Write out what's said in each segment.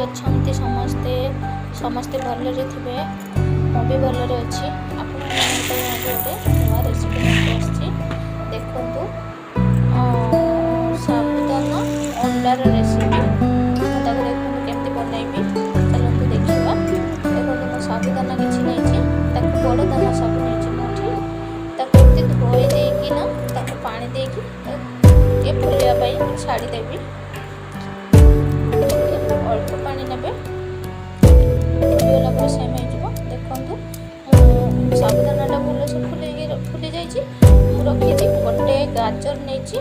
ଅଛନ୍ତି ସମସ୍ତେ ସମସ୍ତେ ଭଲରେ ଥିବେ। ମୁଁ ବି ଭଲରେ ଅଛି। ଆପଣମାନଙ୍କ ପାଇଁ ଆଜି ଗୋଟେ ନୂଆ ରେସିପି ନେଇକି ଆସିଛି। ଦେଖନ୍ତୁ ସାବୁଦାନା ଅଣ୍ଡାର ରେସିପି। ମୁଁ ତାକୁ ଦେଖନ୍ତୁ କେମିତି ବନେଇବି, ଚାଲନ୍ତୁ ଦେଖିବା। ଦେଖନ୍ତୁ ମୁଁ ସାବୁଦାନା କିଛି ନେଇଛି, ତାକୁ ବଡ଼ ଦାନା ସବୁ ନେଇଛି ମୁଁ ଏଠି। ତାକୁ ଏମିତି ଧୋଇ ଦେଇକିନା ତାକୁ ପାଣି ଦେଇକି ଟିକେ ଫୁଲିବା ପାଇଁ ଛାଡ଼ିଦେବି। ଅଳ୍ପ ପାଣି ନେବେ, ଫୁଲିଗଲା ପରେ ସେମ୍ ହେଇଯିବ। ଦେଖନ୍ତୁ ସାବୁଦାନାଟା ଭଲସେ ଫୁଲି ଯାଇଛି। ମୁଁ ରଖିଛି ଗୋଟେ ଗାଜର ନେଇଛି,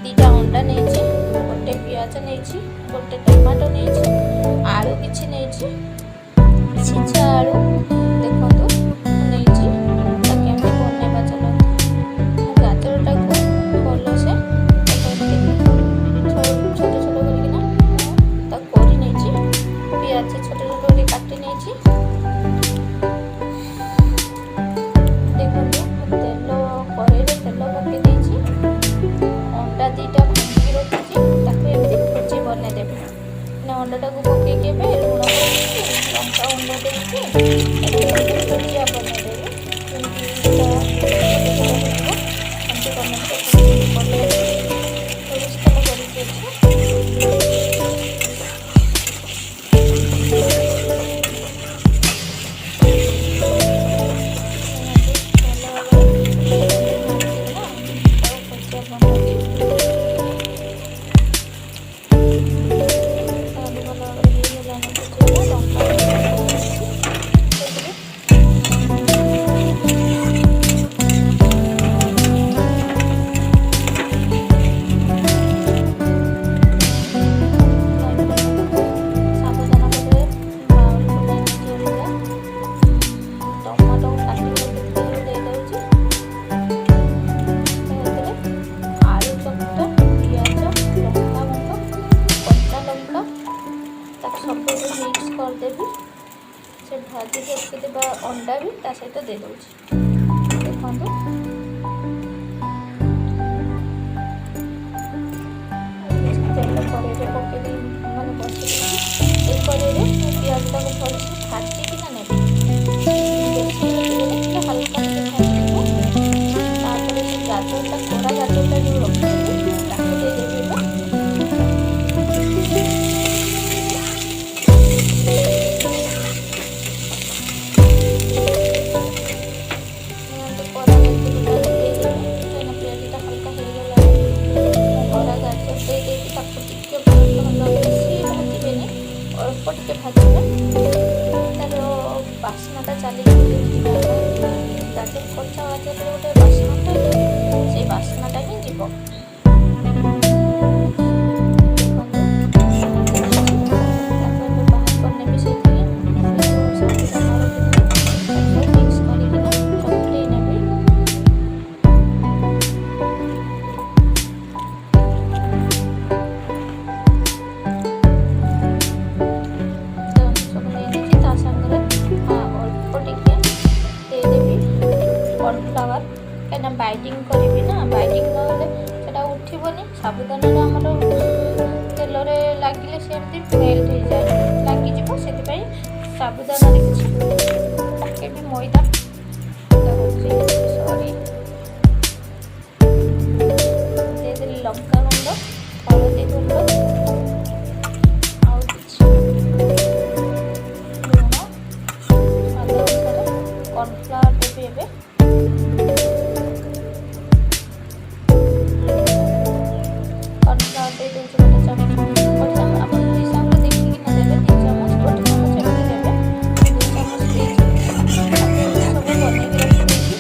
2ଟା ଅଣ୍ଡା ନେଇଛି, ଗୋଟେ ପିଆଜ ନେଇଛି, ଗୋଟେ ଟମାଟୋ ନେଇଛି, ଆଳୁ କିଛି ନେଇଛି, ସିଝା ଆଳୁ ଦେଖନ୍ତୁ ନେଇଛି। ତାକୁ କେମିତି ବନେଇବା ଚାଲନ୍ତୁ। ମୁଁ ଗାଜରଟାକୁ ଭଲସେ ଛୋଟ ଛୋଟ କରିକିନା ତାକୁ କରି ନେଇଛି। ପିଆଜ ଛୋଟ ଛୋଟ କରି କାଟି ନେଇଛି। ଦେଖନ୍ତୁ ତେଲ କଢ଼େଇରେ ତେଲ ପକେଇ ଦେଇଛି। ଅଣ୍ଡା 2ଟା ଭାଙ୍ଗିକି ରଖିଛି, ତାକୁ ଏମିତି ଭୁଜି ବନେଇଦେବି। ଅଣ୍ଡାଟାକୁ ପକେଇକି ଏବେ ଲୁଣ ପକେଇକି ଲଙ୍କା ଗୁଣ୍ଡ ଦେଇକି ତାକୁ ଏମିତି ଭୁଜିଆ ବନେଇଦେବି। ଯେମିତି ଛୋଟ ଛୋଟ ହେଇଯିବ ସେମିତି ବନେଇକି କଢ଼େଇରେ ସୋରିଷ ତେଲ କରିକି ଅଛି। ସବୁ ମିକ୍ସ କରିଦେବି। ସେ ଭାଜିକି ରଖିଥିବା ଅଣ୍ଡା ବି ତା ସହିତ ଦେଇ ଦେଉଛି। ଦେଖନ୍ତୁ ତେଲ କଢ଼େଇରେ ପକେଇ ଦେଇ ବସି ଦେଇଛି। ଏ କଢ଼େଇରେ ମୁଁ ପିଆଜଟାକୁ ଭଲସେ ଭାଜିକିନା ନେବି। ବେଶୀ ଭାଜିଦେଲେ ସେଟା ହାଲକା ଟିକେ ଭାଜିଯିବ। ତାପରେ ସେ ଗାଜରଟା କୋରା ଗାଜରଟା ଯେଉଁ ରଖିଥିଲି ତାକୁ ଦେଇଦେବି। ଅଳ୍ପ ଟିକେ ଭାଜିବେ, ତାର ବାସ୍ନାଟା ଚାଲିଯିବ। ଯେମିତି ଗାଜର କଞ୍ଚା ଗାଜରରେ ଗୋଟେ ବାସ୍ନା ଥାଏ, ସେଇ ବାସ୍ନାଟା ହିଁ ଯିବ। ତାକୁ ଏବେ ବାହାର କରିନେବି। ସେଇଥିରେ ସାବୁଦାନା ରଖିଥିଲି ତାକୁ ମିକ୍ସ କରିକିନା ଚକଟି ନେବି। କର୍ଣ୍ଣଫ୍ଲାୱାର, କାହିଁକିନା ବାଇଣ୍ଡିଂ କରିବି ନା, ବାଇଣ୍ଡିଂ ନହେଲେ ସେଟା ଉଠିବନି। ସାବୁଦାନାଟା ଆମର ତେଲରେ ଲାଗିଲେ ସେମିତି ମେଲ୍ଟ ହେଇଯାଏ, ଲାଗିଯିବ। ସେଥିପାଇଁ ସାବୁଦାନାରେ କିଛି ପକେଇବି ମଇଦା ଦେଇଦେଲି ଲଙ୍କା ଗୁଣ୍ଡ, ହଳଦୀ ଗୁଣ୍ଡ, ଆଉ କିଛି ଲୁଣ, ସ୍ୱାଦ ଅନୁସାରେ କର୍ଣ୍ଣଫ୍ଲାୱାର ଦେବି। ଏବେ କର୍ଣ୍ଣଫ୍ଲାୱାର ଦେଇ ଦେଉଛି ଗୋଟେ ଚାମଚ। ଆପଣ ହିସାବରେ ଦେଖିକିନା ଦେବେ। 2 ଚାମଚ, 1 ଚାମଚ ଏମିତି ଦେବେ। 2 ଚାମଚ ଦେଇଛି। ତାକୁ ସବୁ ବନେଇକି ରଖିଦେଇଛି।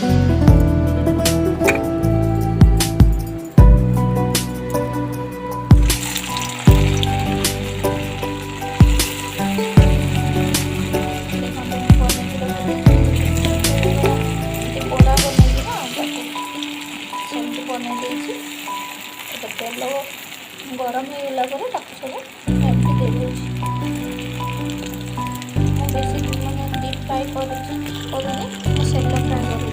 ବନେଇ ଦେଇଛି। ଏବେ ତେଲ ଗରମ ହେଇଗଲା ପରେ ତାକୁ ସବୁ ଏମିତି ଦେଇଦେଉଛି। ମୁଁ ବେଶୀ ଡିପ୍ ଫ୍ରାଏ କରୁନି, ମୁଁ ସେଲୋ ଫ୍ରାଏ କରୁଛି।